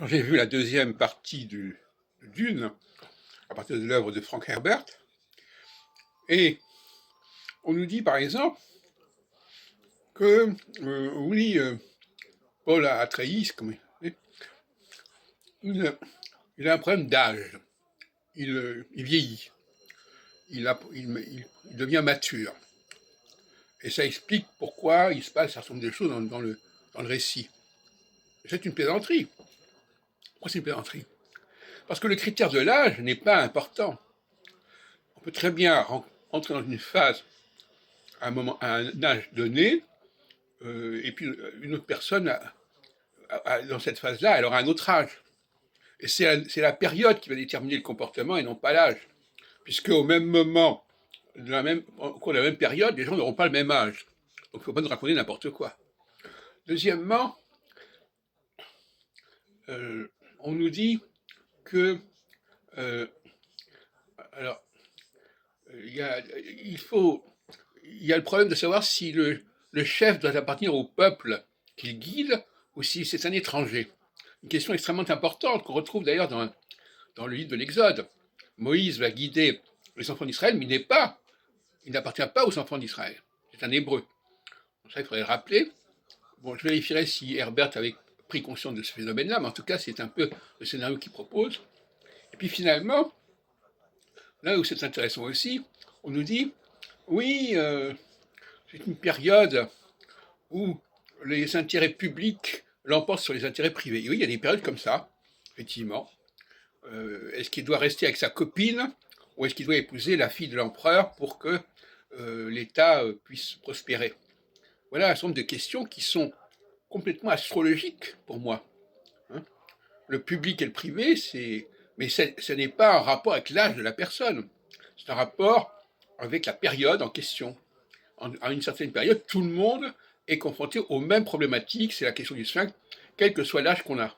J'ai vu la deuxième partie du Dune, à partir de l'œuvre de Frank Herbert, et on nous dit par exemple que, oui, Paul Atreides, il, il a un problème d'âge, il vieillit, il devient mature, et ça explique pourquoi il se passe un certain nombre de choses dans le récit. C'est une plaisanterie. Pourquoi c'est une plaisanterie? Parce que le critère de l'âge n'est pas important. On peut très bien entrer dans une phase à un âge donné, et puis une autre personne, dans cette phase-là, elle aura un autre âge. Et c'est la période qui va déterminer le comportement et non pas l'âge. Puisque au même moment, au cours de la même période, les gens n'auront pas le même âge. Donc il ne faut pas nous raconter n'importe quoi. Deuxièmement, euh, on nous dit que euh, alors il y a, il faut il y a le problème de savoir si le chef doit appartenir au peuple qu'il guide ou si c'est un étranger. Une question extrêmement importante qu'on retrouve d'ailleurs dans le livre de l'Exode. Moïse va guider les enfants d'Israël, mais il n'appartient pas aux enfants d'Israël. C'est un hébreu. Ça, il faudrait le rappeler. Bon, je vérifierai si Herbert avait pris conscience de ce phénomène-là, mais en tout cas, c'est un peu le scénario qu'il propose. Et puis finalement, là où c'est intéressant aussi, on nous dit, oui, c'est une période où les intérêts publics l'emportent sur les intérêts privés. Et oui, il y a des périodes comme ça, effectivement. Est-ce qu'il doit rester avec sa copine ou est-ce qu'il doit épouser la fille de l'empereur pour que l'État puisse prospérer? Voilà un certain nombre de questions qui sont complètement astrologiques pour moi, hein. Le public et le privé, mais ce n'est pas un rapport avec l'âge de la personne. C'est un rapport avec la période en question. À une certaine période, tout le monde est confronté aux mêmes problématiques. C'est la question du sphinx, quel que soit l'âge qu'on a.